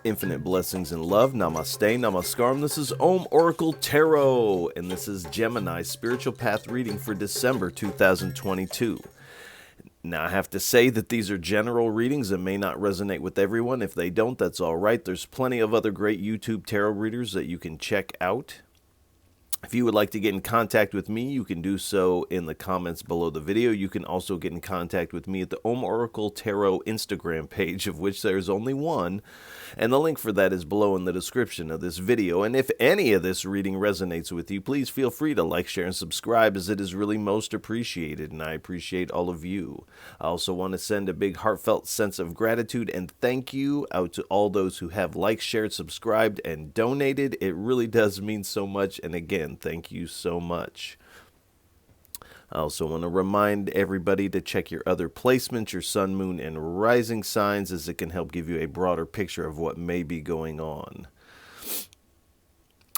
Infinite blessings and love. Namaste, namaskaram. This is Om Oracle Tarot, and this is Gemini's Spiritual Path reading for December 2022. Now, I have to say that these are general readings that may not resonate with everyone. If they don't, that's all right. There's plenty of other great YouTube tarot readers that you can check out. If you would like to get in contact with me, you can do so in the comments below the video. You can also get in contact with me at the Om Oracle Tarot Instagram page, of which there's only one, and the link for that is below in the description of this video. And if any of this reading resonates with you, please feel free to like, share, and subscribe, as it is really most appreciated, and I appreciate all of you. I also want to send a big heartfelt sense of gratitude and thank you out to all those who have liked, shared, subscribed, and donated. It really does mean so much, and again, thank you so much. I also want to remind everybody to check your other placements, your sun, moon, and rising signs, as it can help give you a broader picture of what may be going on.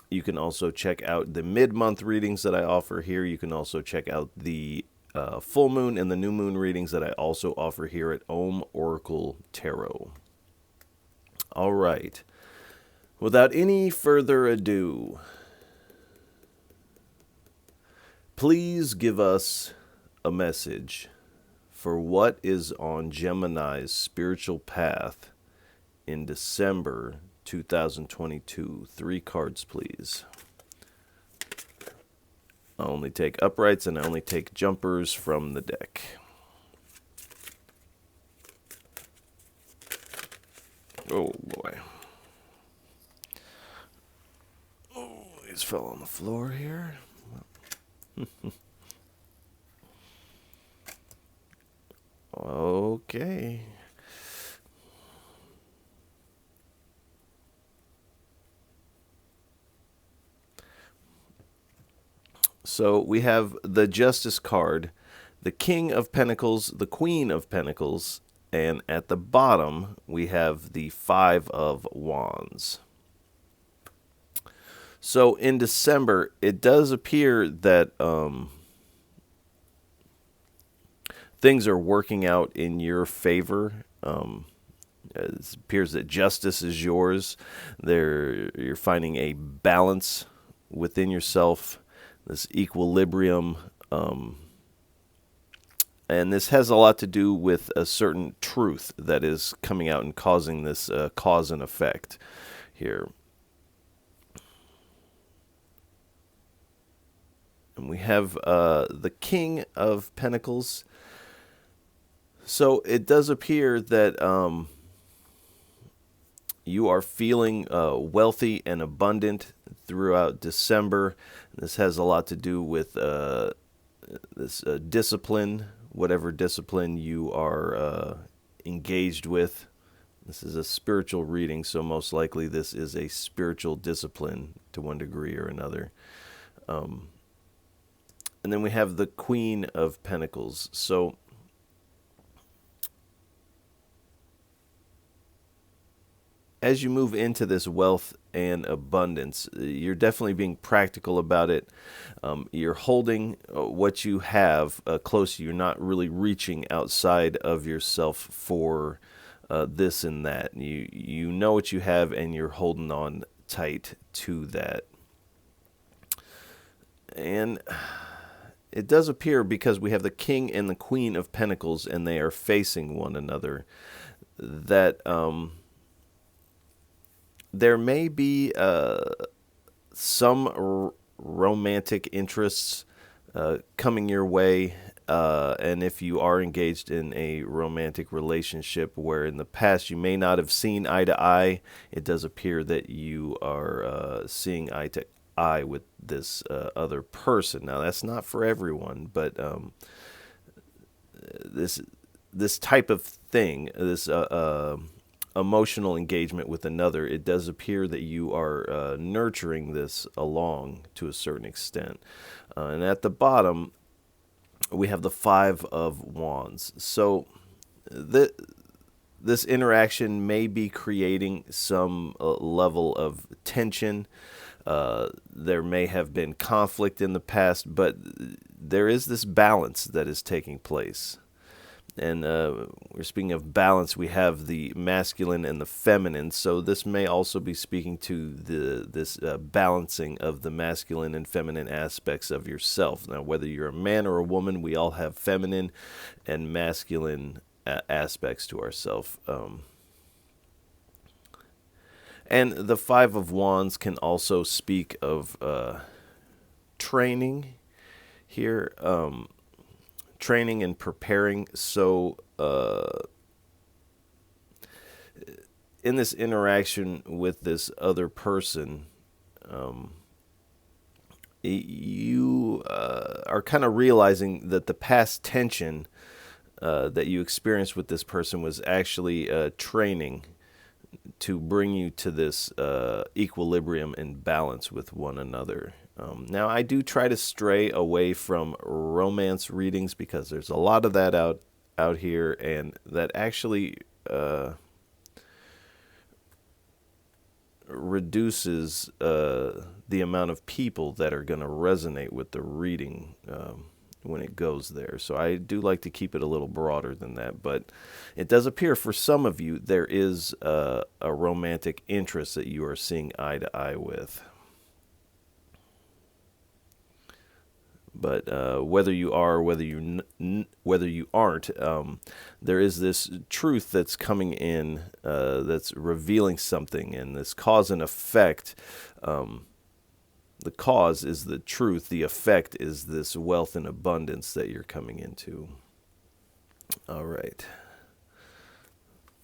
You can also check out the mid-month readings that I offer here. You can also check out the full moon and the new moon readings that I also offer here at Om Oracle Tarot. All right. Without any further ado, please give us a message for what is on Gemini's spiritual path in December 2022. 3 cards, please. I only take uprights and I only take jumpers from the deck. Oh boy. Oh, these fell on the floor here. Okay. So we have the Justice card, the King of Pentacles, the Queen of Pentacles, and at the bottom we have the 5 of Wands. So in December, it does appear that things are working out in your favor. It appears that justice is yours. You're finding a balance within yourself, this equilibrium. And this has a lot to do with a certain truth that is coming out and causing this cause and effect here. And we have the King of Pentacles. So it does appear that you are feeling wealthy and abundant throughout December. This has a lot to do with this discipline, whatever discipline you are engaged with. This is a spiritual reading, so most likely this is a spiritual discipline to one degree or another. And then we have the Queen of Pentacles. So as you move into this wealth and abundance, you're definitely being practical about it. You're holding what you have close to you. You're not really reaching outside of yourself for this and that. You know what you have, and you're holding on tight to that. And it does appear, because we have the King and the Queen of Pentacles, and they are facing one another, that there may be some romantic interests coming your way. And if you are engaged in a romantic relationship where in the past you may not have seen eye to eye, it does appear that you are seeing eye to eye with this other person. Now, that's not for everyone, but this type of thing, this emotional engagement with another, it does appear that you are nurturing this along to a certain extent. And at the bottom, we have the 5 of Wands. So this interaction may be creating some level of tension. There may have been conflict in the past, but there is this balance that is taking place. And we're speaking of balance. We have the masculine and the feminine. So this may also be speaking to this balancing of the masculine and feminine aspects of yourself. Now, whether you're a man or a woman, we all have feminine and masculine aspects to ourselves. And the Five of Wands can also speak of training here. Training and preparing. So in this interaction with this other person, you are kind of realizing that the past tension that you experienced with this person was actually training to bring you to this equilibrium and balance with one another. Now, I do try to stray away from romance readings because there's a lot of that out here, and that actually reduces the amount of people that are going to resonate with the reading when it goes there. So I do like to keep it a little broader than that, but it does appear for some of you there is a romantic interest that you are seeing eye to eye with. But whether you are or whether you aren't, there is this truth that's coming in that's revealing something, and this cause and effect. The cause is the truth. The effect is this wealth and abundance that you're coming into. All right.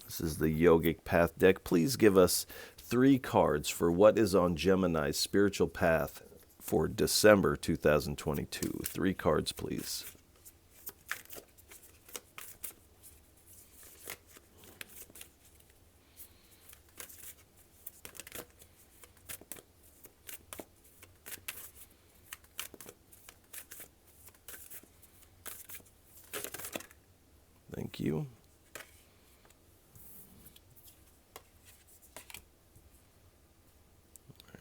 This is the Yogic Path deck. Please give us 3 cards for what is on Gemini's spiritual path for December 2022. 3 cards, please. Thank you.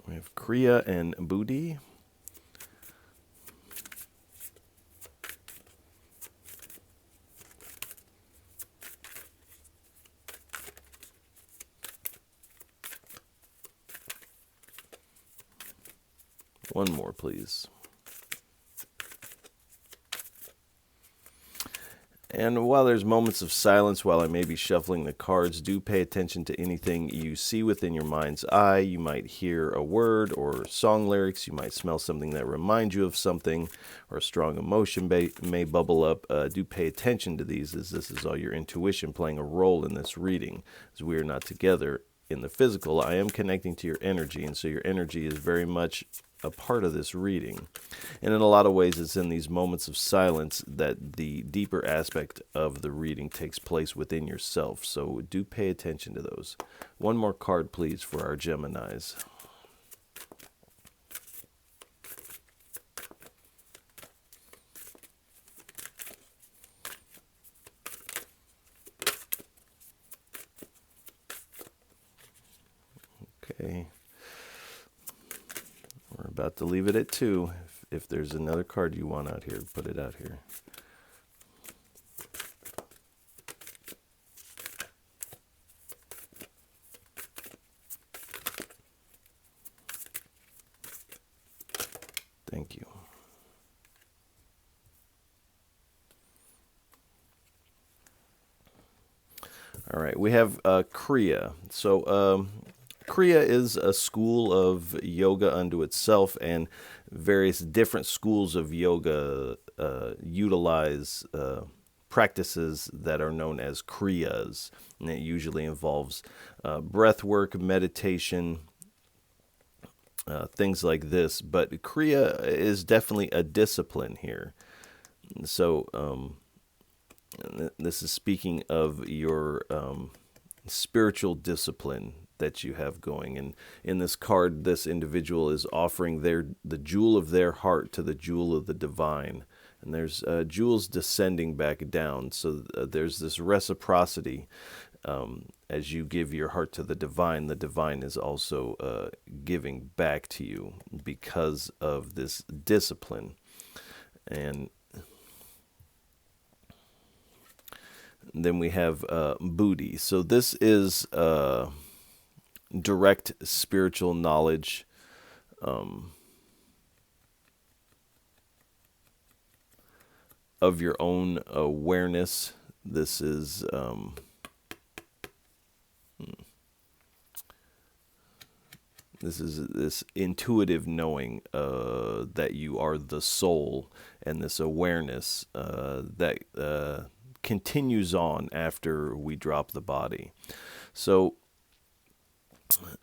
We have Kriya and Budi. One more, please. And while there's moments of silence, while I may be shuffling the cards, do pay attention to anything you see within your mind's eye. You might hear a word or song lyrics. You might smell something that reminds you of something, or a strong emotion may bubble up. Do pay attention to these, as this is all your intuition playing a role in this reading. As we are not together in the physical, I am connecting to your energy, and so your energy is very much a part of this reading. And in a lot of ways, it's in these moments of silence that the deeper aspect of the reading takes place within yourself. So do pay attention to those. One more card, please, for our Geminis. Okay. We're about to leave it at 2. If there's another card you want out here, put it out here. Thank you. All right, we have Kriya. So Kriya is a school of yoga unto itself, and various different schools of yoga utilize practices that are known as kriyas. And it usually involves breath work, meditation, things like this. But kriya is definitely a discipline here. So this is speaking of your spiritual discipline that you have going. And in this card, this individual is offering the jewel of their heart to the jewel of the divine. And there's jewels descending back down. So there's this reciprocity. As you give your heart to the divine is also giving back to you because of this discipline. And Then we have Buddhi. So this is direct spiritual knowledge. Of your own awareness. This is this intuitive knowing that you are the soul, and this awareness that continues on after we drop the body. So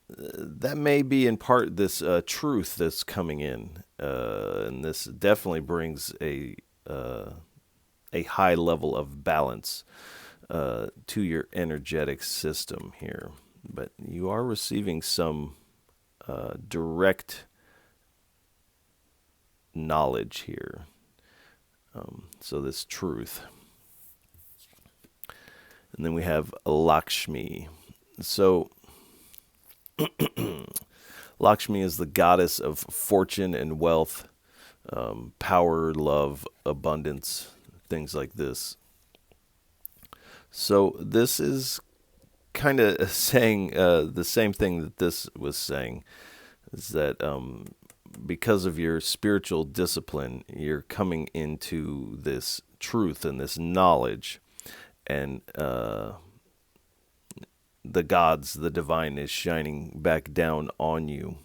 that may be in part this truth that's coming in, and this definitely brings a high level of balance to your energetic system here. But you are receiving some direct knowledge here. So this truth. And then we have Lakshmi. So Lakshmi is the goddess of fortune and wealth, power, love, abundance, things like this. So this is kind of saying the same thing that this was saying, is that because of your spiritual discipline, you're coming into this truth and this knowledge, and the gods, the divine, is shining back down on you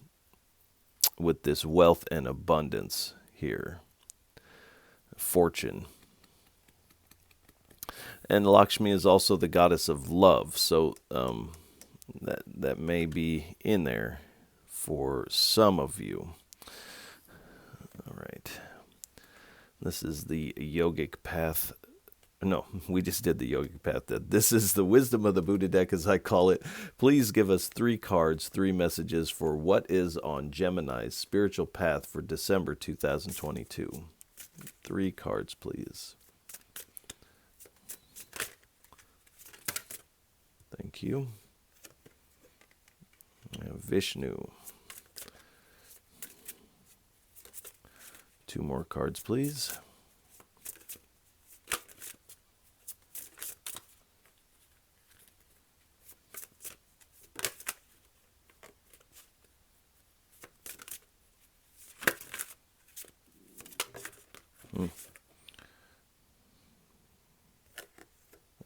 with this wealth and abundance here, fortune. And Lakshmi is also the goddess of love, so that may be in there for some of you. All right. This is the yogic path. No, we just did the yogic path. This is the Wisdom of the Buddha deck, as I call it. Please give us 3 cards, 3 messages for what is on Gemini's spiritual path for December 2022. 3 cards, please. Thank you. Vishnu. 2 more cards, please.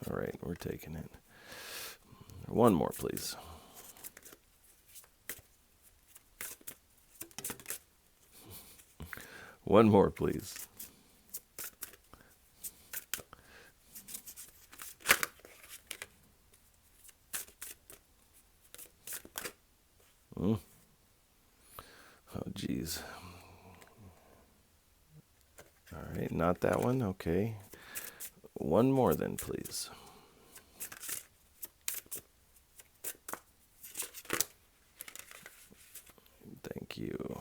All right, we're taking it. 1 more, please. One more, please. Oh, geez. All right, not that one. Okay. 1 more then, please. Thank you.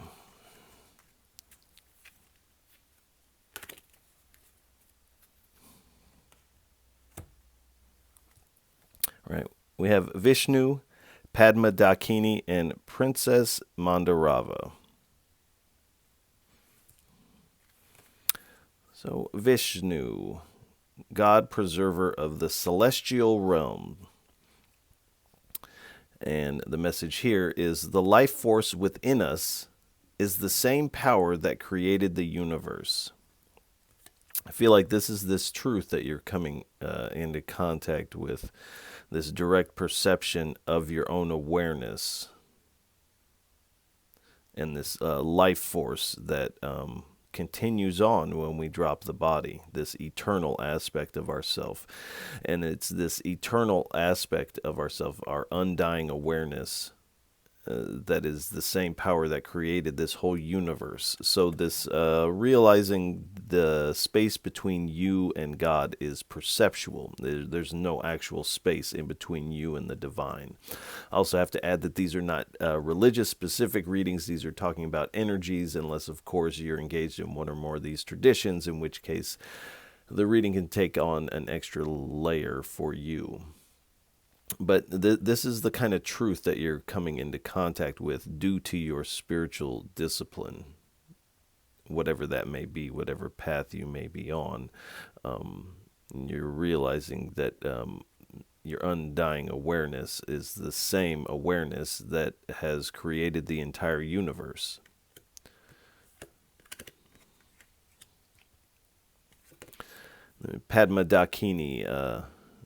All right. We have Vishnu, Padma Dakini, and Princess Mandarava. So Vishnu, God preserver of the celestial realm. And the message here is the life force within us is the same power that created the universe. I feel like this is this truth that you're coming into contact with, this direct perception of your own awareness, and this life force that continues on when we drop the body, this eternal aspect of ourself. And it's this eternal aspect of ourself, our undying awareness, that is the same power that created this whole universe. So this realizing the space between you and God is perceptual. There's no actual space in between you and the divine. I also have to add that these are not religious specific readings. These are talking about energies, unless of course you're engaged in one or more of these traditions, in which case the reading can take on an extra layer for you. But this is the kind of truth that you're coming into contact with due to your spiritual discipline, whatever that may be, whatever path you may be on. And you're realizing that your undying awareness is the same awareness that has created the entire universe. Padma Dakini,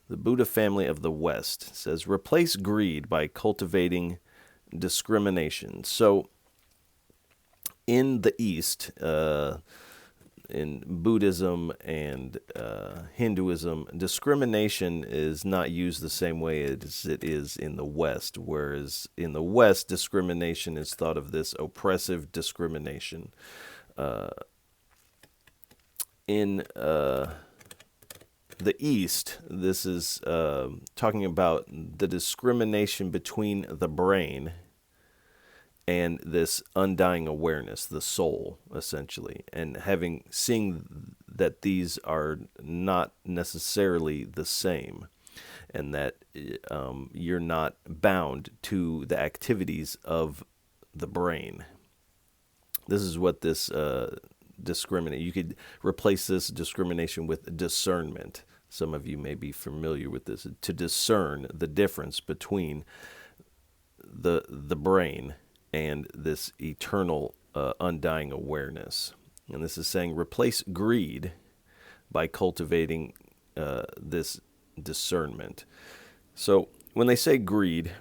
the Buddha family of the West, says, replace greed by cultivating discrimination. So in the East, in Buddhism and Hinduism, discrimination is not used the same way as it is in the West, whereas in the West, discrimination is thought of this oppressive discrimination. In the East, this is talking about the discrimination between the brain and this undying awareness, the soul, essentially, and seeing that these are not necessarily the same, and that you're not bound to the activities of the brain. This is what this you could replace this discrimination with discernment. Some of you may be familiar with this. To discern the difference between the brain and this eternal undying awareness. And this is saying replace greed by cultivating this discernment. So when they say greed,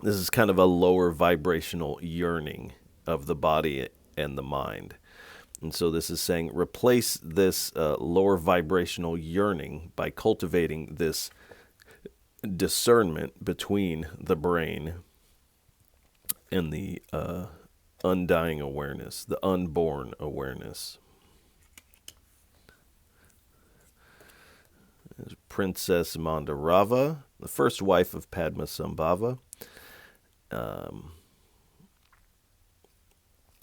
this is kind of a lower vibrational yearning of the body and the mind. And so this is saying replace this lower vibrational yearning by cultivating this discernment between the brain and the undying awareness, the unborn awareness. There's Princess Mandarava, the first wife of Padmasambhava.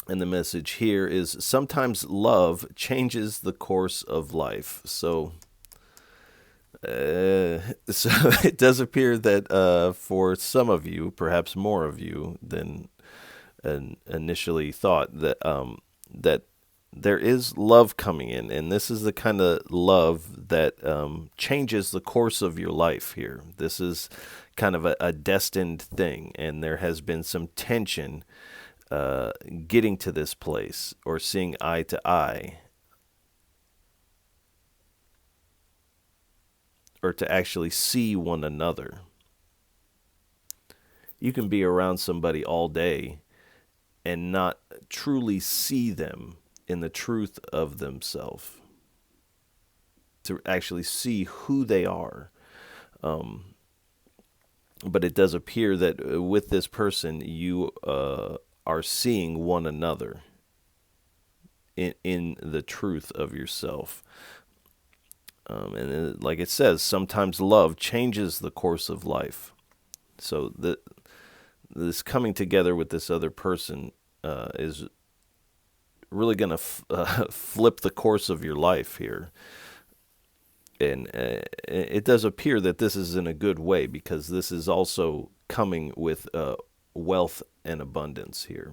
And the message here is sometimes love changes the course of life. So it does appear that for some of you, perhaps more of you than initially thought, that that there is love coming in, and this is the kind of love that changes the course of your life here. This is kind of a destined thing, and there has been some tension getting to this place or seeing eye to eye, or to actually see one another. You can be around somebody all day and not truly see them in the truth of themselves, to actually see who they are. But it does appear that with this person, you are seeing one another in the truth of yourself. And like it says, sometimes love changes the course of life. So this coming together with this other person is really going to flip the course of your life here. And it does appear that this is in a good way, because this is also coming with wealth and abundance here.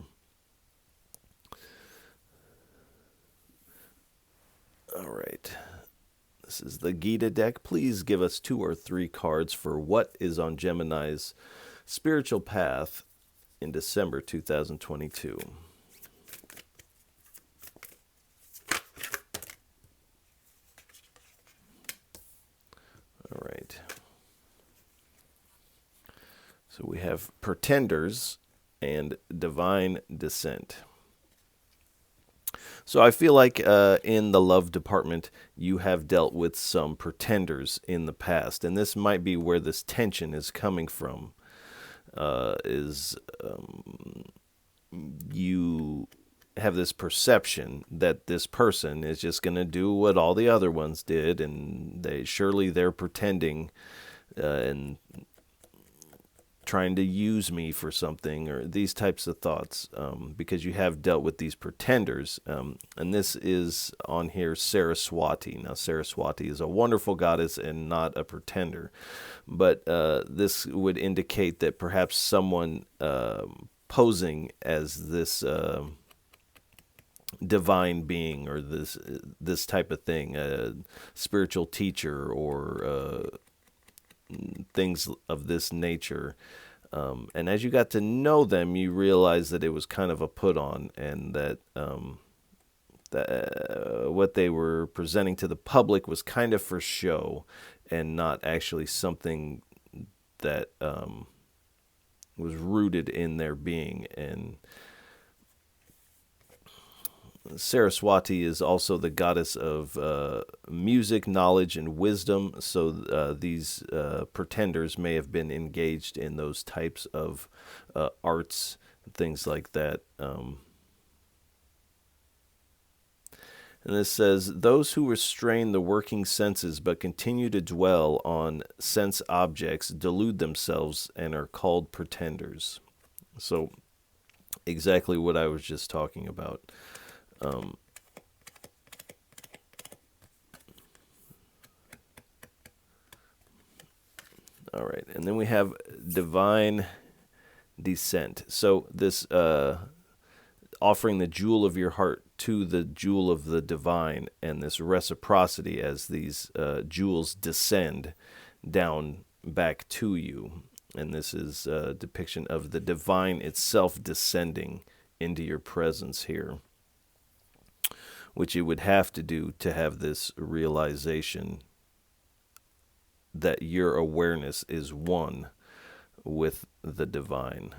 All right. This is the Gita deck. Please give us 2 or 3 cards for what is on Gemini's spiritual path in December 2022. All right. So we have pretenders and divine descent. So I feel like in the love department, you have dealt with some pretenders in the past, and this might be where this tension is coming from. You have this perception that this person is just going to do what all the other ones did, and they're pretending and trying to use me for something, or these types of thoughts, because you have dealt with these pretenders. And this is on here Saraswati. Now, Saraswati is a wonderful goddess and not a pretender. But this would indicate that perhaps someone posing as this divine being or this type of thing, a spiritual teacher or things of this nature. And as you got to know them, you realized that it was kind of a put on, and that what they were presenting to the public was kind of for show and not actually something that was rooted in their being. And Saraswati is also the goddess of music, knowledge, and wisdom. So these pretenders may have been engaged in those types of arts, things like that. And this says, those who restrain the working senses but continue to dwell on sense objects delude themselves and are called pretenders. So exactly what I was just talking about. All right, and then we have divine descent. So this offering the jewel of your heart to the jewel of the divine, and this reciprocity as these jewels descend down back to you. And this is a depiction of the divine itself descending into your presence here, which it would have to do to have this realization that your awareness is one with the divine.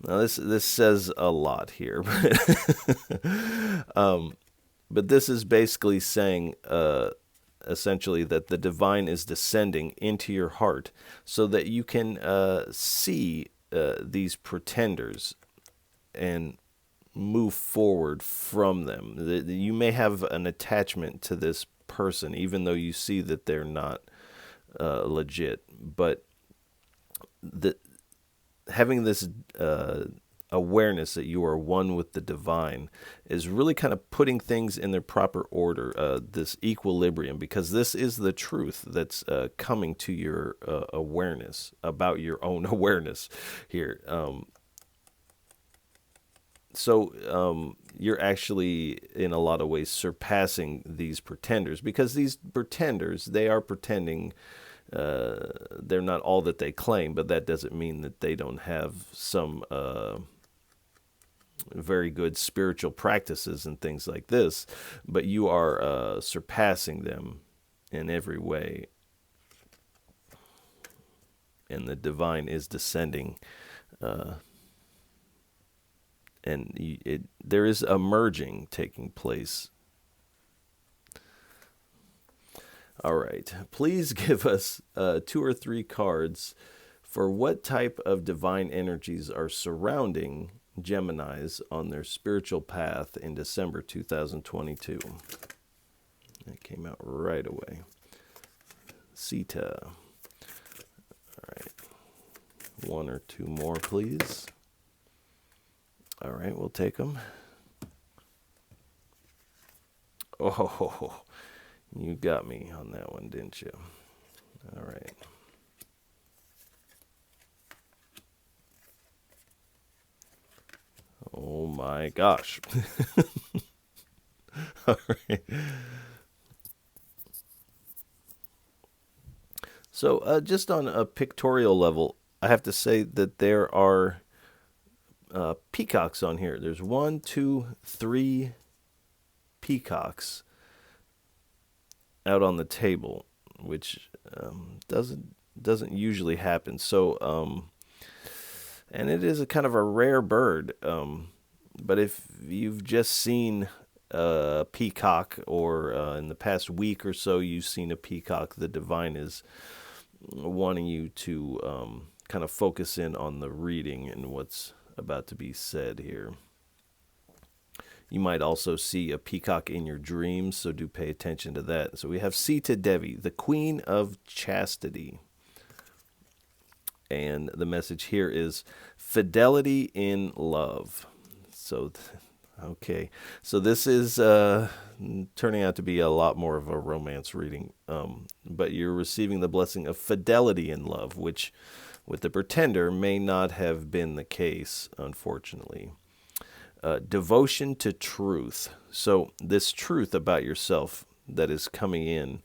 Now this says a lot here, but this is basically saying essentially that the divine is descending into your heart so that you can see these pretenders and move forward from them. You may have an attachment to this person, even though you see that they're not legit, but having this awareness that you are one with the divine is really kind of putting things in their proper order, this equilibrium, because this is the truth that's coming to your awareness about your own awareness here. So you're actually, in a lot of ways, surpassing these pretenders, because these pretenders, they are pretending they're not all that they claim, but that doesn't mean that they don't have some very good spiritual practices and things like this, but you are surpassing them in every way, and the divine is descending, and there is a merging taking place. All right, please give us 2 or 3 cards for what type of divine energies are surrounding Geminis on their spiritual path in December 2022. That came out right away. Sita. All right, 1 or 2 more, please. All right, we'll take them. Oh, you got me on that one, didn't you? All right. Oh my gosh. All right. So just on a pictorial level, I have to say that there are peacocks on here. There's 1, 2, 3 peacocks out on the table, which doesn't usually happen. So and it is a kind of a rare bird. But if you've just seen a peacock, or in the past week or so you've seen a peacock, the divine is wanting you to kind of focus in on the reading and what's about to be said here. You might also see a peacock in your dreams, so do pay attention to that. So we have Sita Devi, the Queen of Chastity. And the message here is fidelity in love. So, okay. So this is turning out to be a lot more of a romance reading. But you're receiving the blessing of fidelity in love, which with the pretender may not have been the case, unfortunately. Devotion to truth. So this truth about yourself that is coming in,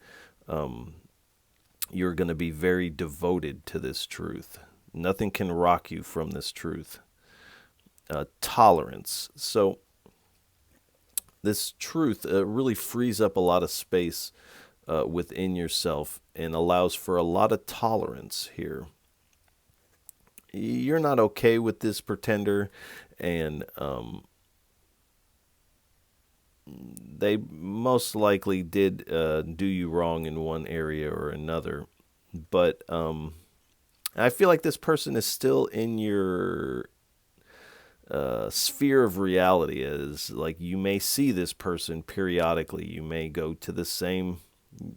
you're going to be very devoted to this truth. Nothing can rock you from this truth. Tolerance. So this truth really frees up a lot of space within yourself and allows for a lot of tolerance here. You're not okay with this pretender, and they most likely did do you wrong in one area or another, but I feel like this person is still in your sphere of reality. As like you may see this person periodically. You may go to the same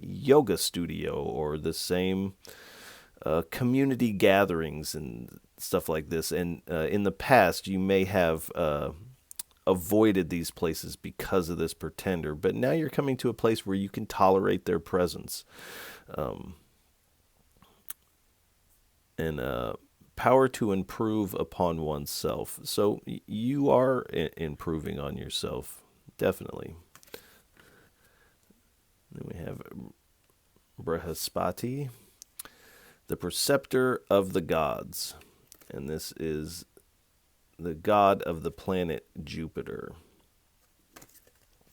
yoga studio or the same community gatherings and stuff like this. And in the past, you may have avoided these places because of this pretender, but now you're coming to a place where you can tolerate their presence. And power to improve upon oneself. So you are improving on yourself, definitely. Then we have Brihaspati, the preceptor of the gods. And this is the god of the planet Jupiter.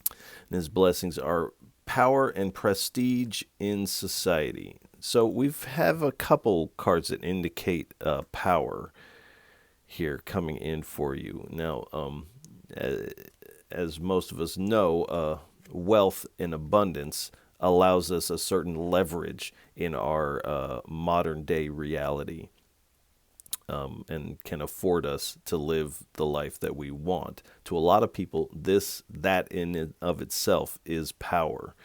And his blessings are power and prestige in society. So we have a couple cards that indicate power here coming in for you. Now, as most of us know, wealth and abundance allows us a certain leverage in our modern day reality. And can afford us to live the life that we want. To a lot of people, that in and of itself is power.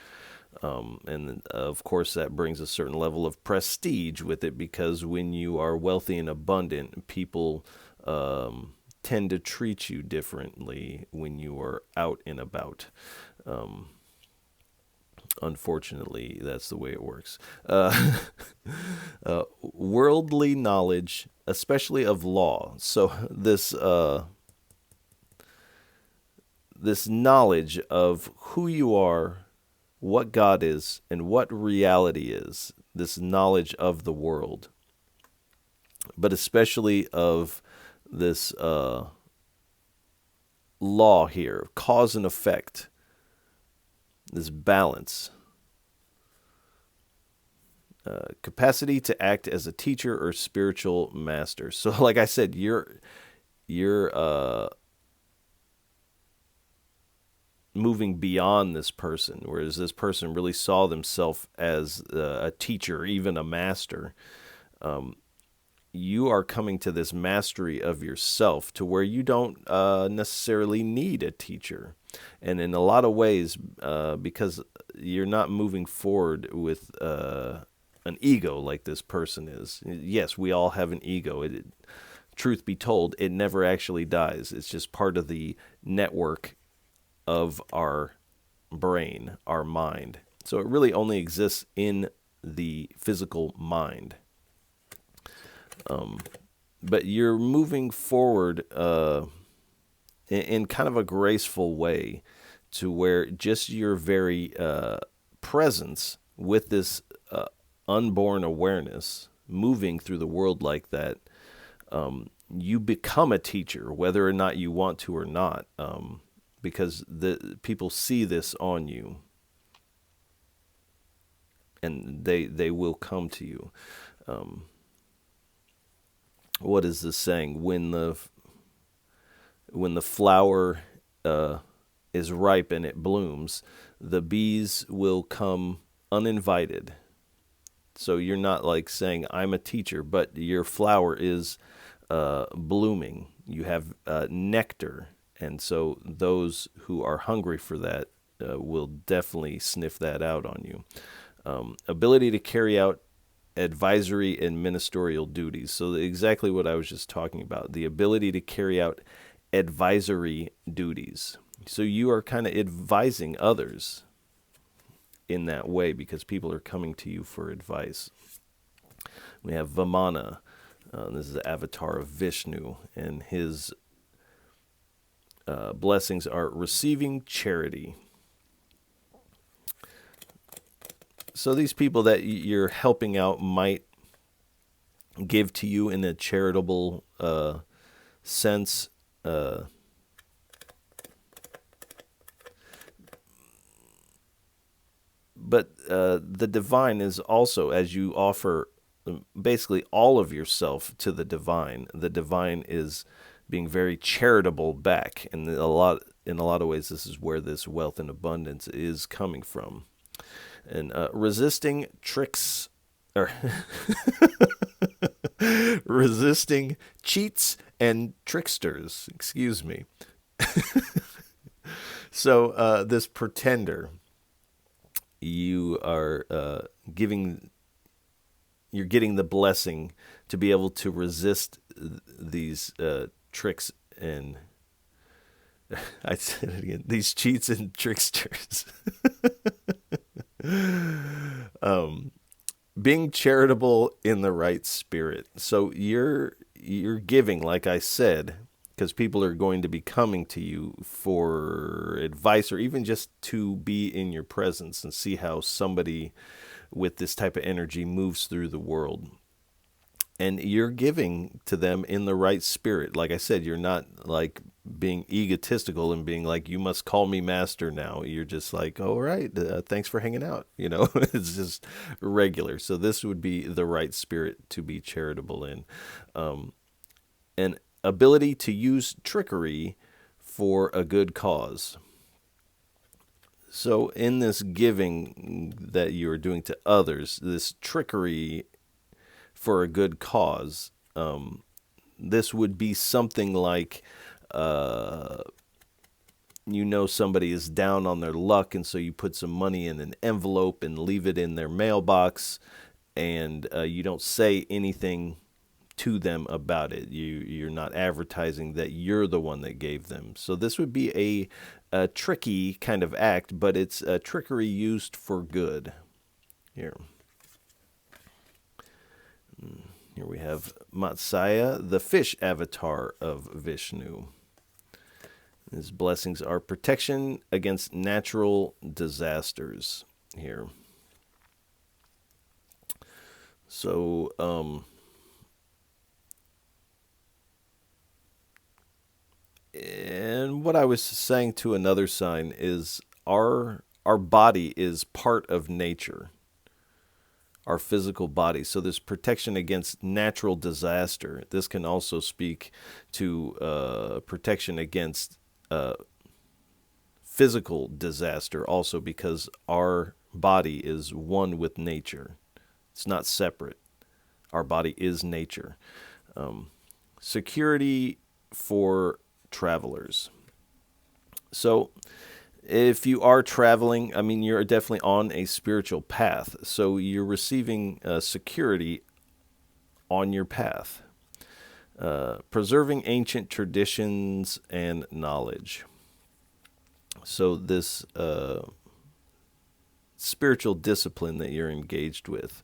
And of course, that brings a certain level of prestige with it, because when you are wealthy and abundant, people tend to treat you differently when you are out and about. Unfortunately, that's the way it works. Worldly knowledge, especially of law. So this knowledge of who you are, what God is, and what reality is. This knowledge of the world, but especially of this law here, cause and effect. This balance, capacity to act as a teacher or spiritual master. So, like I said, you're moving beyond this person, whereas this person really saw themselves as a teacher, even a master. You are coming to this mastery of yourself to where you don't necessarily need a teacher. And in a lot of ways, because you're not moving forward with an ego like this person is. Yes, we all have an ego. Truth be told, it never actually dies. It's just part of the network of our brain, our mind. So it really only exists in the physical mind. But you're moving forward in kind of a graceful way, to where just your very presence with this unborn awareness, moving through the world like that, you become a teacher, whether or not you want to or not, because the people see this on you, and they will come to you. What is this saying? When the flower is ripe and it blooms, the bees will come uninvited. So you're not like saying, I'm a teacher, but your flower is blooming. You have nectar. And so those who are hungry for that will definitely sniff that out on you. Ability to carry out advisory and ministerial duties. So exactly what I was just talking about, the ability to carry out advisory duties. So you are kind of advising others in that way because people are coming to you for advice. We have Vamana. This is the avatar of Vishnu, and his blessings are receiving charity. So these people that you're helping out might give to you in a charitable sense. But the divine is also, as you offer basically all of yourself to the divine is being very charitable back. And in a lot of ways, this is where this wealth and abundance is coming from. And resisting tricks, or resisting cheats and tricksters, excuse me. So this pretender, you are you're getting the blessing to be able to resist these tricks and I said it again, these cheats and tricksters. Being charitable in the right spirit. So you're giving, like I said, because people are going to be coming to you for advice or even just to be in your presence and see how somebody with this type of energy moves through the world. And you're giving to them in the right spirit. Like I said, you're not like being egotistical and being like, you must call me master now. You're just like, all right, thanks for hanging out. You know, it's just regular. So this would be the right spirit to be charitable in. And ability to use trickery for a good cause. So in this giving that you are doing to others, this trickery for a good cause, this would be something like, somebody is down on their luck, and so you put some money in an envelope and leave it in their mailbox, and you don't say anything to them about it. You're not advertising that you're the one that gave them. So this would be a tricky kind of act, but it's a trickery used for good. Here we have Matsaya, the fish avatar of Vishnu. His blessings are protection against natural disasters here. So, and what I was saying to another sign is our body is part of nature, our physical body. So there's protection against natural disaster. This can also speak to protection against physical disaster also, because our body is one with nature. It's not separate. Our body is nature. Security for travelers. So if you are traveling, I mean, you're definitely on a spiritual path. So you're receiving security on your path. Preserving ancient traditions and knowledge. So this spiritual discipline that you're engaged with,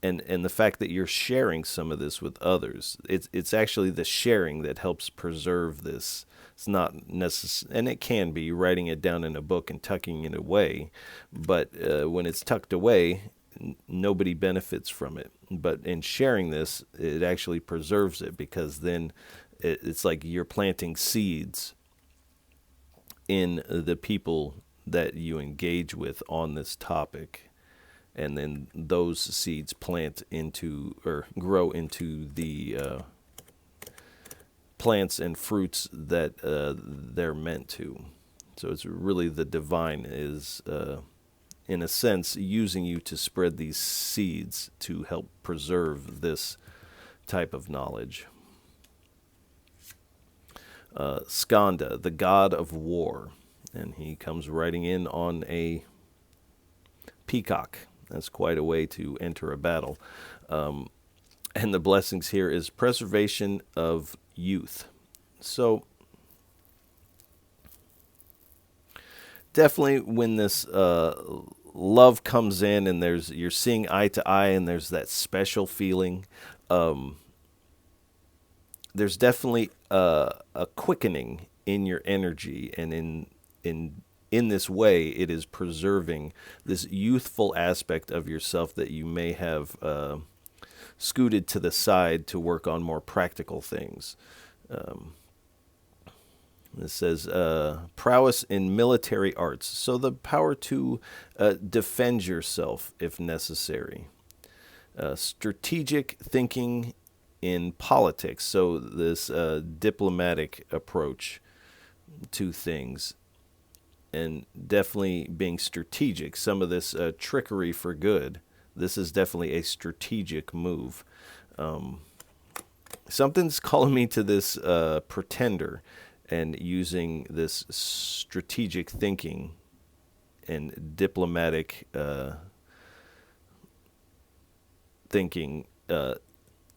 and the fact that you're sharing some of this with others, it's actually the sharing that helps preserve this. It's not necessary, and it can be writing it down in a book and tucking it away, but when it's tucked away, nobody benefits from it. But in sharing this, it actually preserves it, because then it's like you're planting seeds in the people that you engage with on this topic. And then those seeds plant into or grow into the plants and fruits that they're meant to. So it's really the divine is, in a sense, using you to spread these seeds to help preserve this type of knowledge. Skanda, the god of war. And he comes riding in on a peacock. That's quite a way to enter a battle. And the blessings here is preservation of youth. So definitely when this love comes in and you're seeing eye to eye and there's that special feeling, there's definitely a quickening in your energy, and in this way it is preserving this youthful aspect of yourself that you may have scooted to the side to work on more practical things. It says prowess in military arts, so the power to defend yourself if necessary. Strategic thinking in politics, so this diplomatic approach to things, and definitely being strategic. Some of this trickery for good. This is definitely a strategic move. Something's calling me to this pretender and using this strategic thinking and diplomatic thinking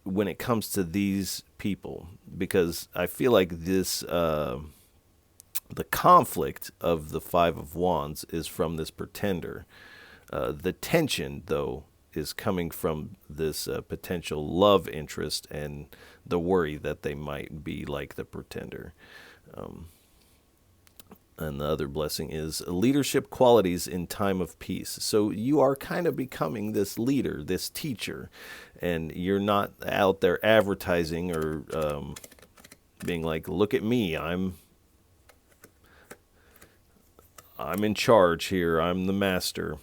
when it comes to these people, because I feel like this the conflict of the Five of Wands is from this pretender. The tension, though, is coming from this potential love interest and the worry that they might be like the pretender. And the other blessing is leadership qualities in time of peace. So you are kind of becoming this leader, this teacher, and you're not out there advertising or being like, look at me, I'm in charge here, I'm the master.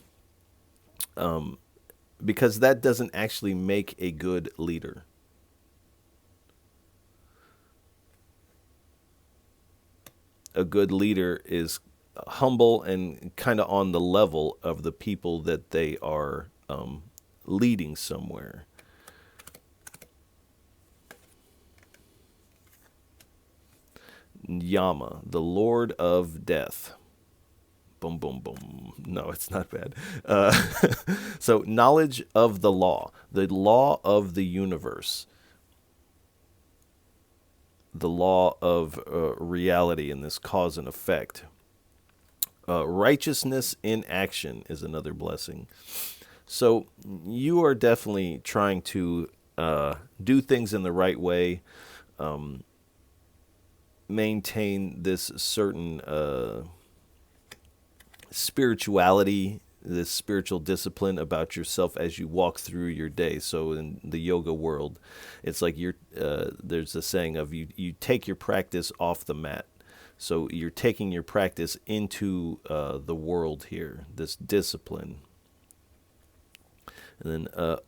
Because that doesn't actually make a good leader. A good leader is humble and kind of on the level of the people that they are leading somewhere. Yama, the Lord of Death. Boom, boom, boom. No, it's not bad. So knowledge of the law of the universe, the law of reality in this cause and effect. Righteousness in action is another blessing. So you are definitely trying to do things in the right way, maintain this certain spirituality, this spiritual discipline about yourself as you walk through your day. So in the yoga world, it's like there's a saying of you take your practice off the mat. So you're taking your practice into the world here, this discipline. And then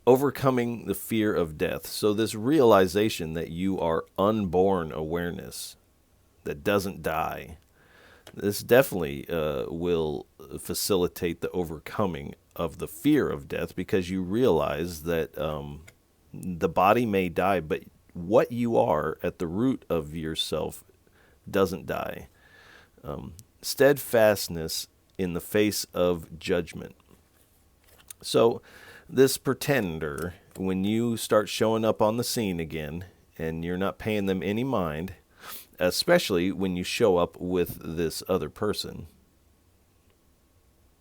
overcoming the fear of death. So this realization that you are unborn awareness that doesn't die. This definitely will facilitate the overcoming of the fear of death, because you realize that the body may die, but what you are at the root of yourself doesn't die. Steadfastness in the face of judgment. So this pretender, when you start showing up on the scene again and you're not paying them any mind, especially when you show up with this other person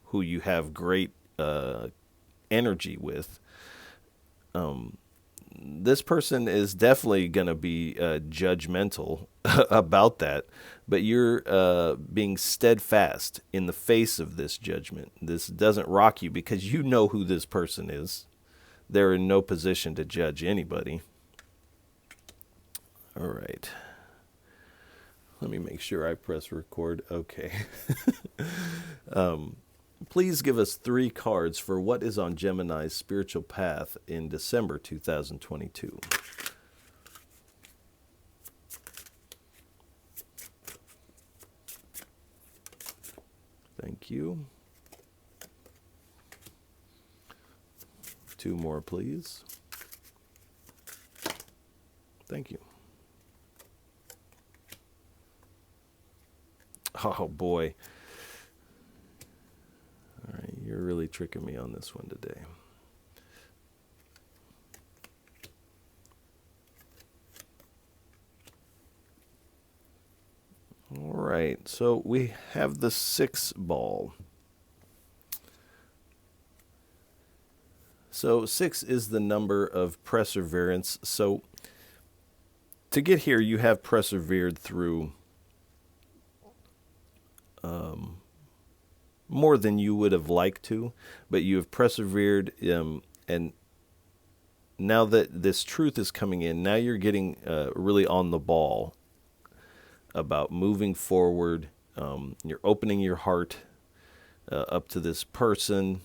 who you have great energy with, this person is definitely going to be judgmental about that, but you're being steadfast in the face of this judgment. This doesn't rock you because you know who this person is. They're in no position to judge anybody. All right. Let me make sure I press record. Okay. Please give us 3 cards for what is on Gemini's spiritual path in December 2022. Thank you. 2 more, please. Thank you. Oh, boy. All right, you're really tricking me on this one today. All right, so we have the 6 ball. So 6 is the number of perseverance. So to get here, you have persevered through more than you would have liked to, but you have persevered, and now that this truth is coming in, now you're getting really on the ball about moving forward. You're opening your heart up to this person.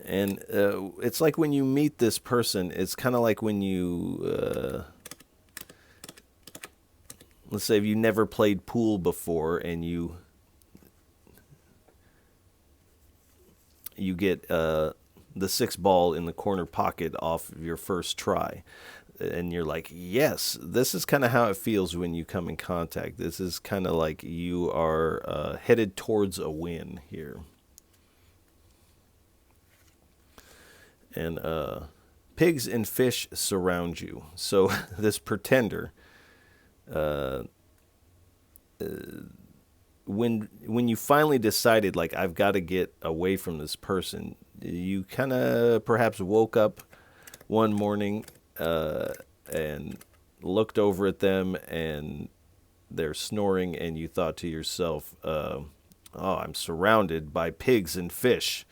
And it's like when you meet this person, it's kind of like when you, let's say if you never played pool before and you get the 6 ball in the corner pocket off of your first try. And you're like, yes, this is kind of how it feels when you come in contact. This is kind of like you are headed towards a win here. And pigs and fish surround you. So this pretender, when you finally decided, like, I've got to get away from this person, you kind of perhaps woke up one morning and looked over at them and they're snoring, and you thought to yourself, oh, I'm surrounded by pigs and fish.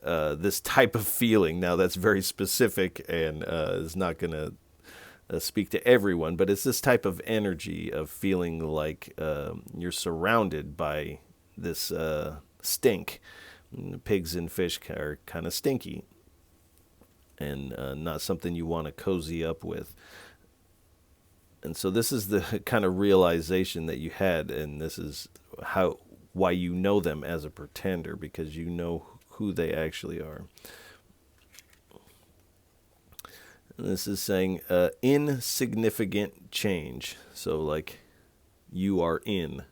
This type of feeling. Now, that's very specific and is not going to speak to everyone, but it's this type of energy of feeling like you're surrounded by this stink. Pigs and fish are kind of stinky and not something you want to cozy up with. And so this is the kind of realization that you had, and this is why you know them as a pretender, because you know who they actually are. And this is saying insignificant change. So like you are in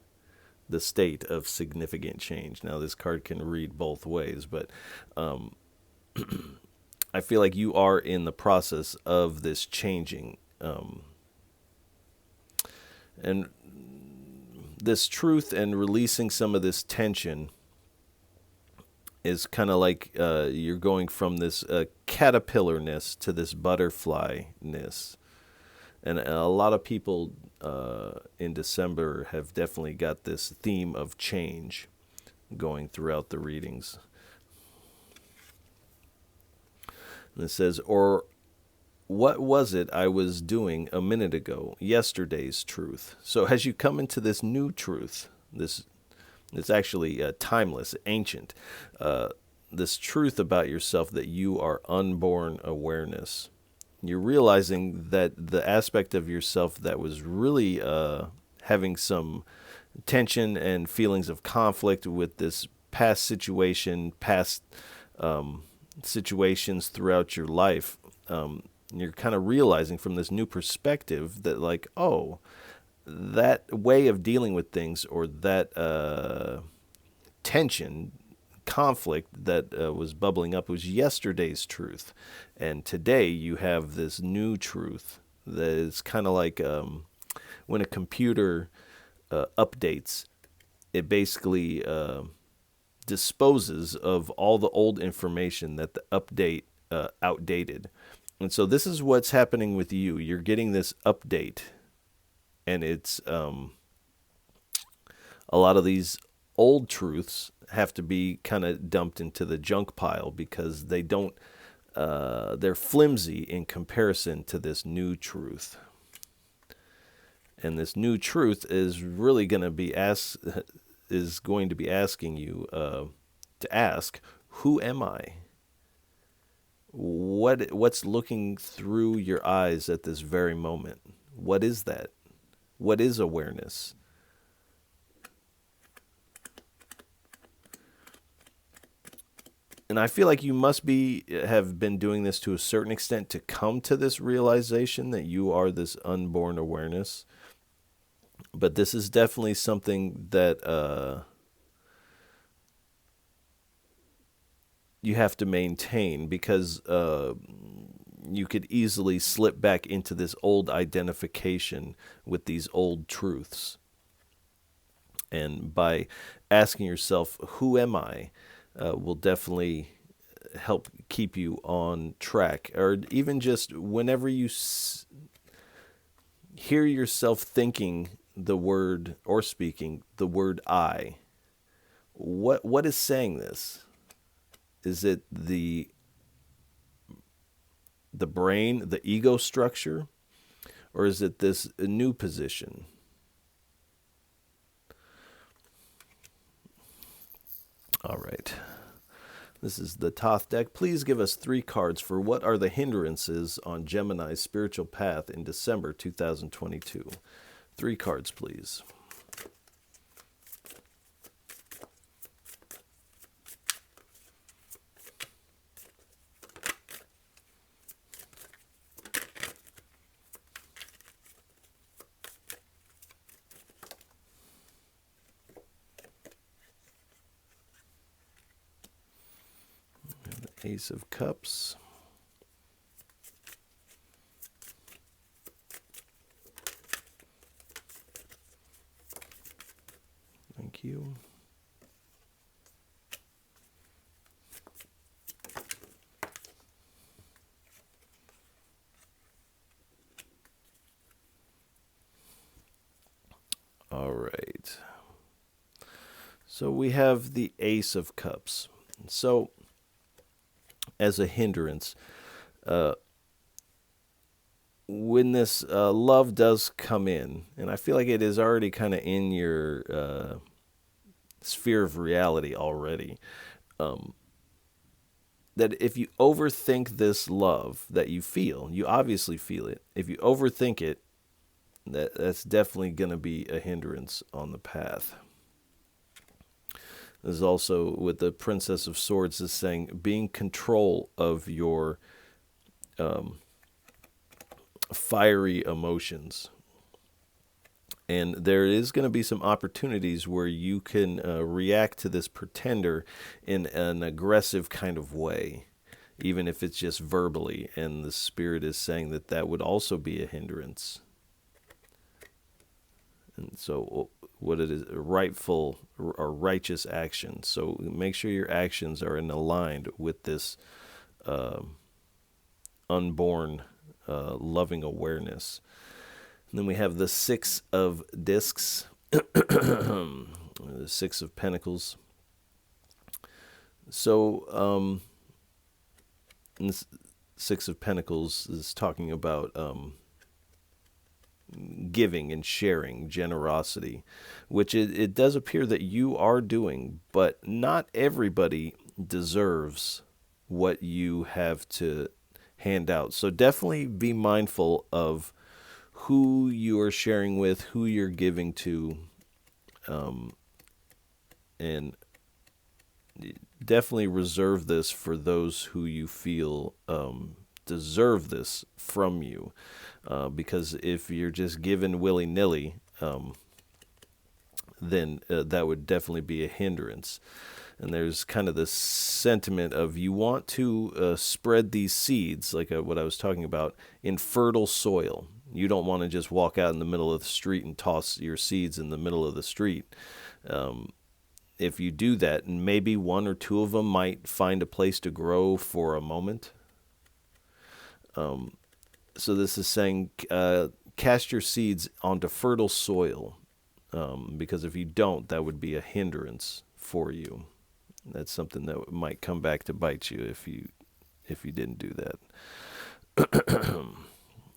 the state of significant change. Now this card can read both ways, but I feel like you are in the process of this changing. And this truth and releasing some of this tension is kind of like you're going from this caterpillarness to this butterflyness. And a lot of people in December have definitely got this theme of change going throughout the readings. And it says, or what was it I was doing a minute ago? Yesterday's truth. So as you come into this new truth, it's actually timeless, ancient. This truth about yourself that you are unborn awareness. You're realizing that the aspect of yourself that was really having some tension and feelings of conflict with this past situation, past situations throughout your life, you're kind of realizing from this new perspective that, like, oh, that way of dealing with things, or that tension, conflict that was bubbling up, was yesterday's truth. And today you have this new truth that is kind of like when a computer updates, it basically disposes of all the old information that the update outdated. And so this is what's happening with you. You're getting this update. And it's a lot of these old truths have to be kind of dumped into the junk pile because they don't, they're flimsy in comparison to this new truth. And this new truth is really going to be asking you to ask, who am I? What's looking through your eyes at this very moment? What is that? What is awareness? And I feel like you must have been doing this to a certain extent to come to this realization that you are this unborn awareness. But this is definitely something that you have to maintain, because you could easily slip back into this old identification with these old truths. And by asking yourself, who am I, will definitely help keep you on track. Or even just whenever you hear yourself thinking the word or speaking the word I, what is saying this? Is it the brain, the ego structure, or is it this new position? All right. This is the Thoth deck. Please give us 3 cards for what are the hindrances on Gemini's spiritual path in December 2022. 3 cards, please. Ace of Cups. Thank you. All right. So we have the Ace of Cups. So as a hindrance, when this love does come in, and I feel like it is already kind of in your sphere of reality already, that if you overthink this love that you feel, you obviously feel it. If you overthink it, that's definitely going to be a hindrance on the path. There's also, with the Princess of Swords, is saying being control of your fiery emotions. And there is going to be some opportunities where you can react to this pretender in an aggressive kind of way, even if it's just verbally. And the Spirit is saying that that would also be a hindrance. And so what it is, rightful or righteous action. So make sure your actions are aligned with this unborn loving awareness. And then we have the 6 of Discs, the 6 of Pentacles. So this 6 of Pentacles is talking about giving and sharing, generosity, which it does appear that you are doing, but not everybody deserves what you have to hand out. So definitely be mindful of who you are sharing with, who you're giving to, and definitely reserve this for those who you feel deserve this from you. Because if you're just given willy-nilly, then that would definitely be a hindrance. And there's kind of this sentiment of you want to spread these seeds, like what I was talking about, in fertile soil. You don't want to just walk out in the middle of the street and toss your seeds in the middle of the street. If you do that, maybe 1 or 2 of them might find a place to grow for a moment. So this is saying cast your seeds onto fertile soil, because if you don't, that would be a hindrance for you. That's something that might come back to bite you if you didn't do that.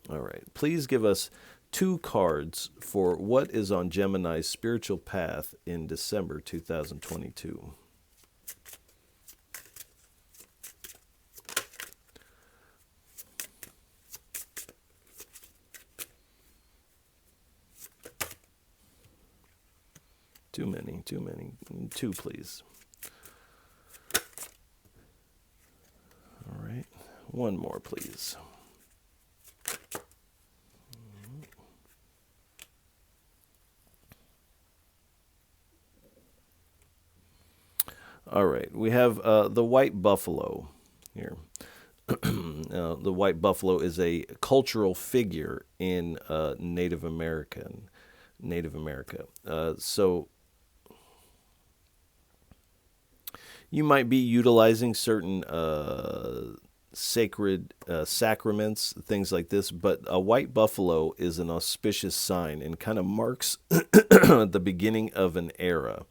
All right. Please give us 2 cards for what is on Gemini's spiritual path in December 2022. Too many. 2, please. One more, please. All right, we have the white buffalo here. The white buffalo is a cultural figure in Native America. So you might be utilizing certain sacred sacraments, things like this, but a white buffalo is an auspicious sign and kind of marks the beginning of an era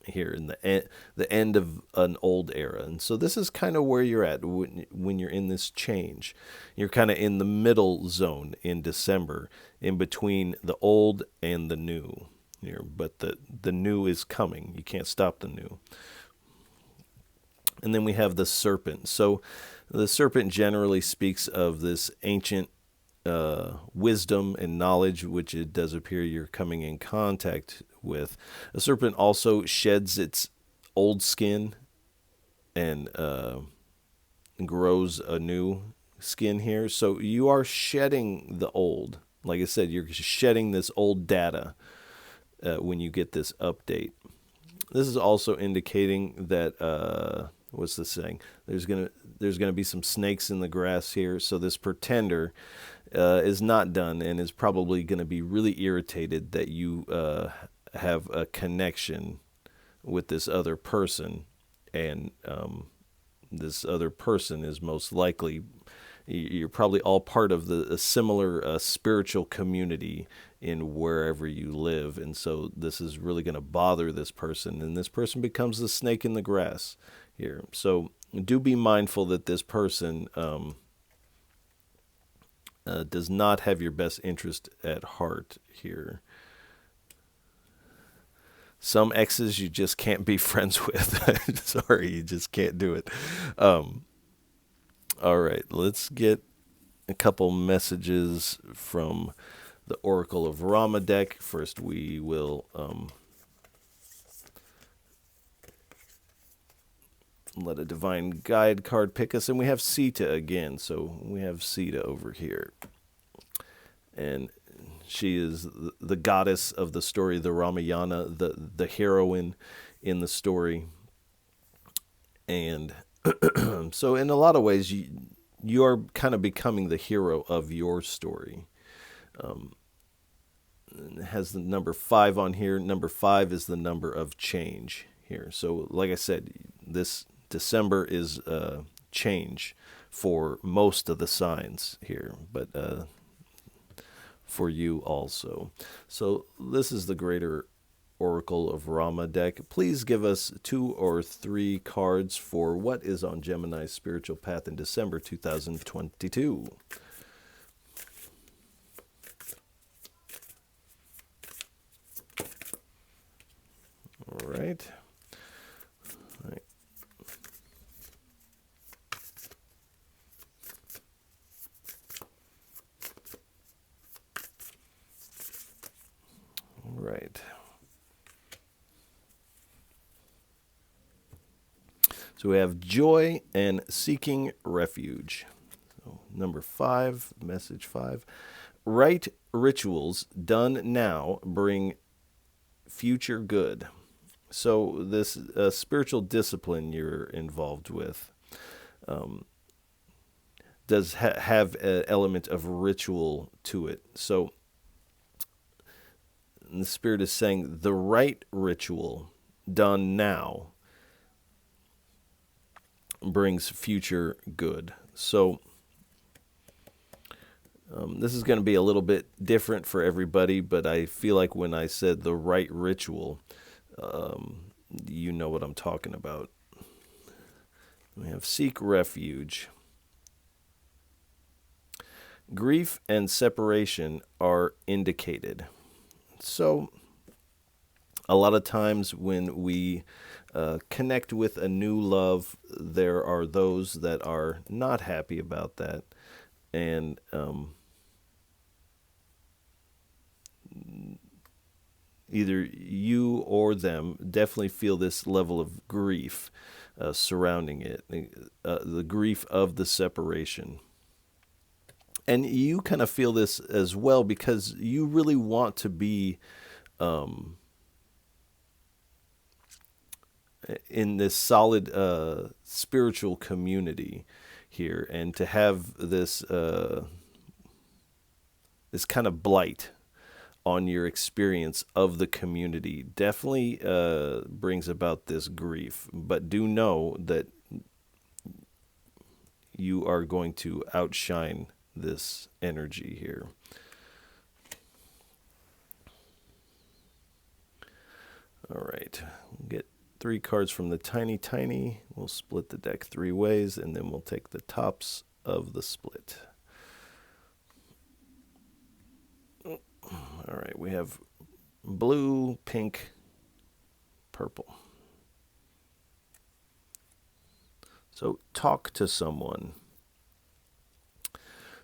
here in the end of an old era. And so this is kind of where you're at when you're in this change. You're kind of in the middle zone in December, in between the old and the new here. But the new is coming. You can't stop the new. And then we have the serpent. So the serpent generally speaks of this ancient wisdom and knowledge, which it does appear you're coming in contact with. A serpent also sheds its old skin and grows a new skin here. So you are shedding the old. Like I said, you're shedding this old data when you get this update. This is also indicating that what's this saying? There's gonna be some snakes in the grass here. So this pretender is not done and is probably going to be really irritated that you have a connection with this other person, and this other person is most likely, you're probably all part of a similar spiritual community in wherever you live, and so this is really going to bother this person, and this person becomes the snake in the grass here. So do be mindful that this person does not have your best interest at heart here. Some exes you just can't be friends with. Sorry, you just can't do it. All right, let's get a couple messages from the Oracle of Rama deck. First, we will let a divine guide card pick us, and we have Sita again. So we have Sita over here, and she is the goddess of the story, the Ramayana, the heroine in the story. And so in a lot of ways, you are kind of becoming the hero of your story. It has the number 5 on here. Number 5 is the number of change here. So like I said, this December is change for most of the signs here, but for you also. So this is the Greater Oracle of Rama deck. Please give us 2 or 3 cards for what is on Gemini's spiritual path in December 2022. All right. Right. So we have joy and seeking refuge. So number 5, message 5. Right rituals done now bring future good. So this spiritual discipline you're involved with does have an element of ritual to it. So the Spirit is saying the right ritual done now brings future good. So this is going to be a little bit different for everybody, but I feel like when I said the right ritual, you know what I'm talking about. We have seek refuge. Grief and separation are indicated. So a lot of times when we connect with a new love, there are those that are not happy about that. And either you or them definitely feel this level of grief surrounding it, the grief of the separation. And you kind of feel this as well because you really want to be in this solid spiritual community here, and to have this kind of blight on your experience of the community definitely brings about this grief. But do know that you are going to outshine this energy here. All right, we'll get 3 cards from the Tiny. We'll split the deck 3 ways, and then we'll take the tops of the split. All right, we have blue, pink, purple. So talk to someone.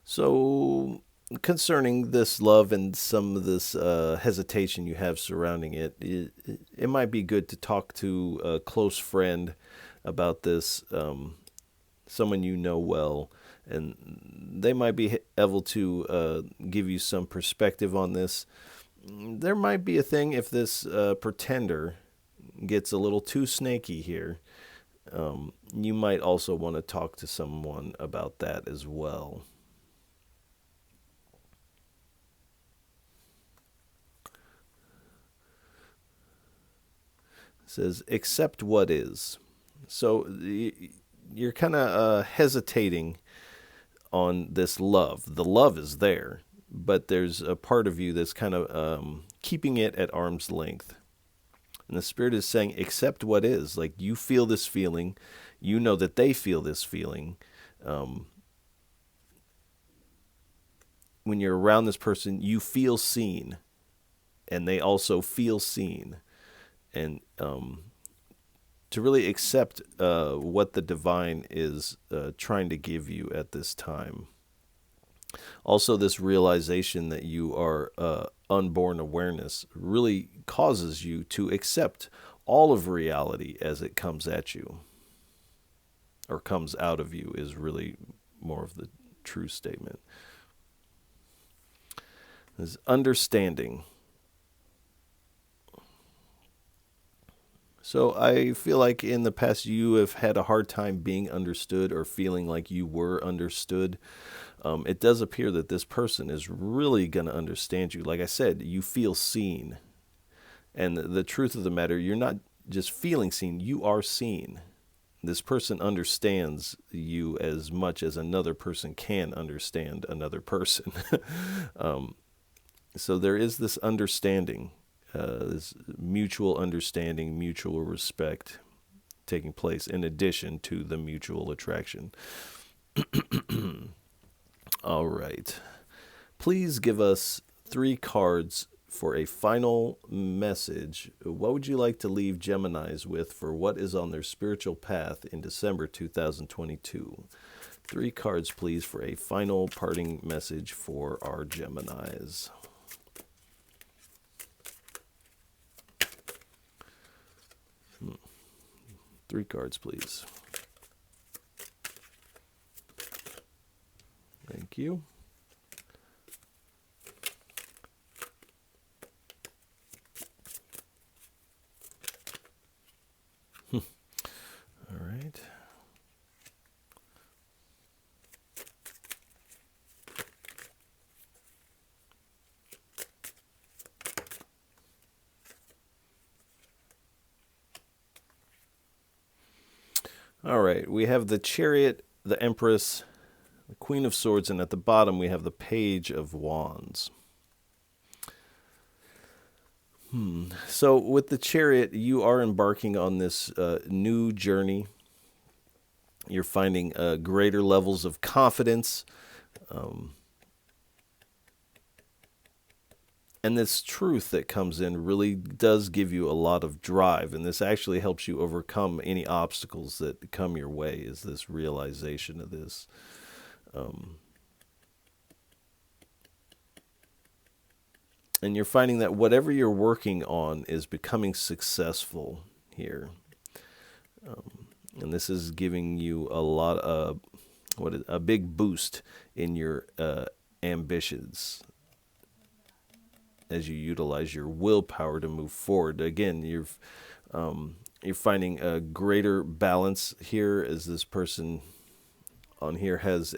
So concerning this love and some of this hesitation you have surrounding it, it might be good to talk to a close friend about this, someone you know well, and they might be able to give you some perspective on this. There might be a thing if this pretender gets a little too snaky here. You might also want to talk to someone about that as well. It says, accept what is. So you're kind of hesitating on this love. The love is there, but there's a part of you that's kind of keeping it at arm's length. And the Spirit is saying, accept what is. Like, you feel this feeling. You know that they feel this feeling. When you're around this person, you feel seen. And they also feel seen. And to really accept what the divine is trying to give you at this time. Also, this realization that you are unborn awareness really causes you to accept all of reality as it comes at you, or comes out of you, is really more of the true statement. There's understanding. So I feel like in the past you have had a hard time being understood or feeling like you were understood. It does appear that this person is really going to understand you. Like I said, you feel seen. And the truth of the matter, you're not just feeling seen, you are seen. This person understands you as much as another person can understand another person. So there is this understanding, this mutual understanding, mutual respect taking place in addition to the mutual attraction. All right. Please give us 3 cards for a final message. What would you like to leave Geminis with for what is on their spiritual path in December 2022? 3 cards, please, for a final parting message for our Geminis. Three cards, please. Thank you. All right. All right, we have the Chariot, the Empress, the Queen of Swords, and at the bottom we have the Page of Wands. So with the Chariot, you are embarking on this new journey. You're finding greater levels of confidence. And this truth that comes in really does give you a lot of drive. And this actually helps you overcome any obstacles that come your way, is this realization of this. And you're finding that whatever you're working on is becoming successful here. And this is giving you a lot of a big boost in your ambitions as you utilize your willpower to move forward. Again, you're finding a greater balance here, as this person on here has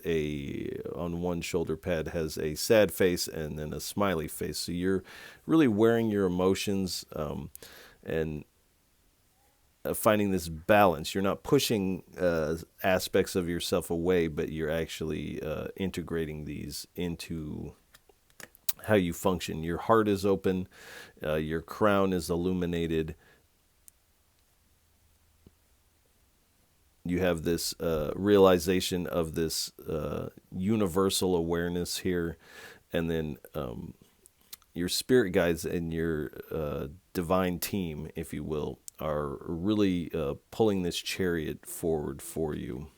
on one shoulder pad has a sad face and then a smiley face. So you're really wearing your emotions and finding this balance. You're not pushing aspects of yourself away, but you're actually integrating these into how you function. Your heart is open, your crown is illuminated. You have this realization of this universal awareness here, and then your spirit guides and your divine team, if you will, are really pulling this chariot forward for you.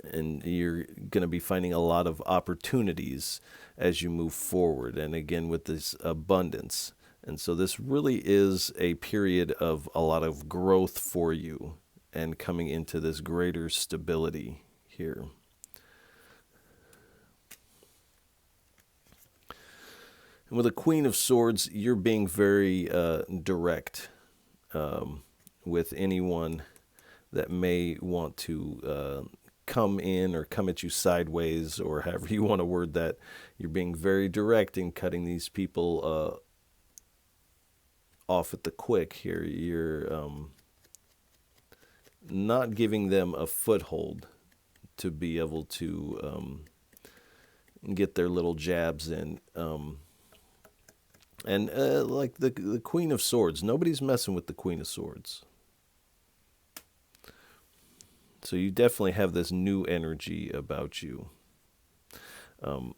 And you're going to be finding a lot of opportunities as you move forward. And again, with this abundance. And so this really is a period of a lot of growth for you and coming into this greater stability here. And with the Queen of Swords, you're being very direct with anyone that may want to come in or come at you sideways, or however you want to word that. You're being very direct in cutting these people off at the quick here. You're not giving them a foothold to be able to get their little jabs in. And like the Queen of Swords, nobody's messing with the Queen of Swords. So you definitely have this new energy about you. And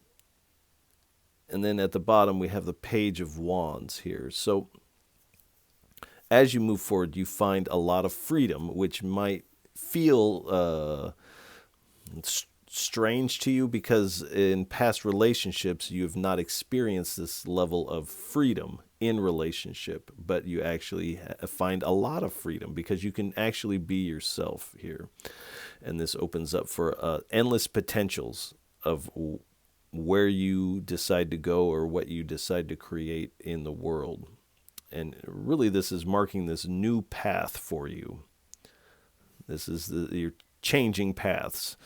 then at the bottom, we have the Page of Wands here. So as you move forward, you find a lot of freedom, which might feel strange to you, because in past relationships, you have not experienced this level of freedom in relationship, but you actually find a lot of freedom because you can actually be yourself here. And this opens up for endless potentials of where you decide to go or what you decide to create in the world. And really, this is marking this new path for you. This is you're changing paths.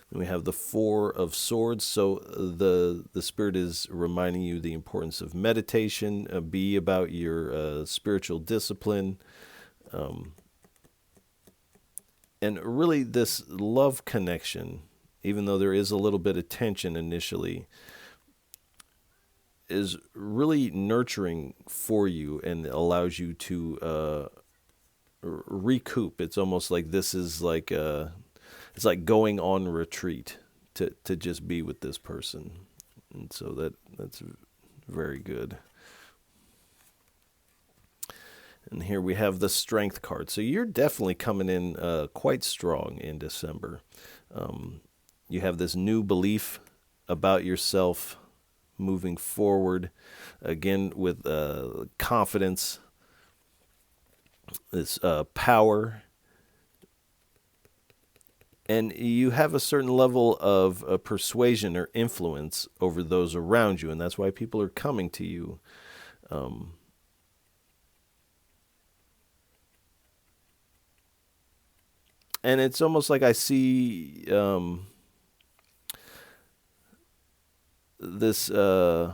And we have the Four of Swords. So the Spirit is reminding you the importance of meditation, be about your spiritual discipline. And really this love connection, even though there is a little bit of tension initially, is really nurturing for you and allows you to recoup. It's almost like this is like it's like going on retreat to just be with this person. And so that's very good. And here we have the Strength card. So you're definitely coming in quite strong in December. You have this new belief about yourself moving forward, again with confidence, this power. And you have a certain level of persuasion or influence over those around you, and that's why people are coming to you. And it's almost like I see this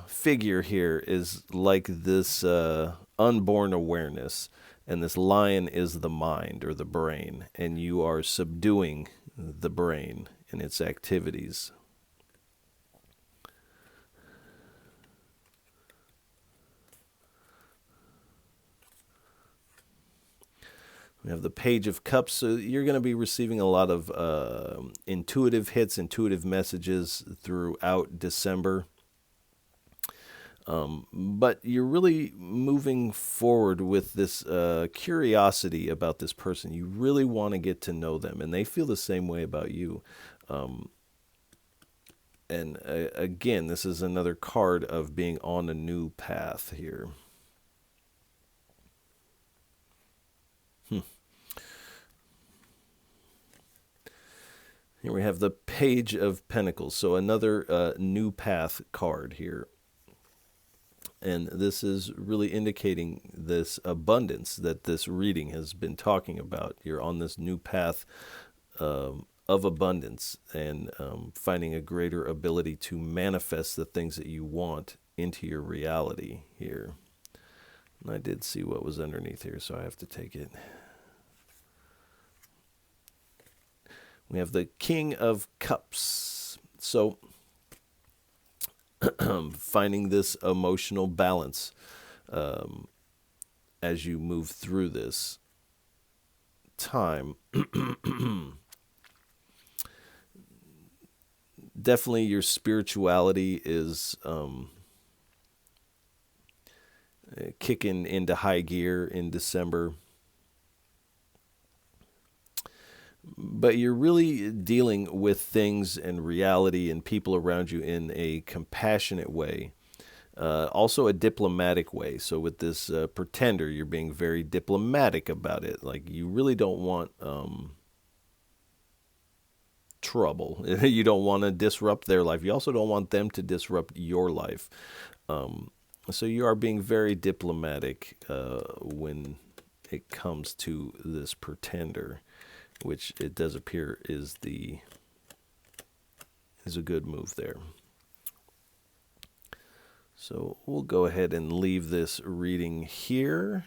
figure here is like this unborn awareness, and this lion is the mind or the brain, and you are subduing the brain and its activities. We have the Page of Cups. So you're going to be receiving a lot of intuitive hits, intuitive messages throughout December. But you're really moving forward with this curiosity about this person. You really want to get to know them, and they feel the same way about you. And again, this is another card of being on a new path here. Here we have the Page of Pentacles. So another new path card here. And this is really indicating this abundance that this reading has been talking about. You're on this new path of abundance and finding a greater ability to manifest the things that you want into your reality here. And I did see what was underneath here, so I have to take it. We have the King of Cups. So finding this emotional balance as you move through this time. Definitely your spirituality is kicking into high gear in December. But you're really dealing with things and reality and people around you in a compassionate way. Also a diplomatic way. So with this pretender, you're being very diplomatic about it. Like you really don't want trouble. You don't want to disrupt their life. You also don't want them to disrupt your life. So you are being very diplomatic when it comes to this pretender, which it does appear is a good move there. So we'll go ahead and leave this reading here.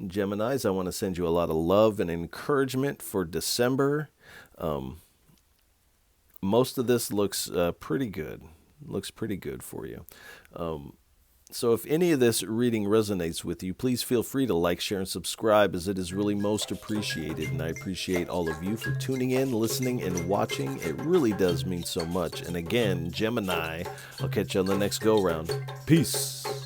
Geminis, I want to send you a lot of love and encouragement for December. Most of this looks pretty good. Looks pretty good for you. So if any of this reading resonates with you, please feel free to like, share, and subscribe, as it is really most appreciated. And I appreciate all of you for tuning in, listening, and watching. It really does mean so much. And again, Gemini, I'll catch you on the next go-round. Peace.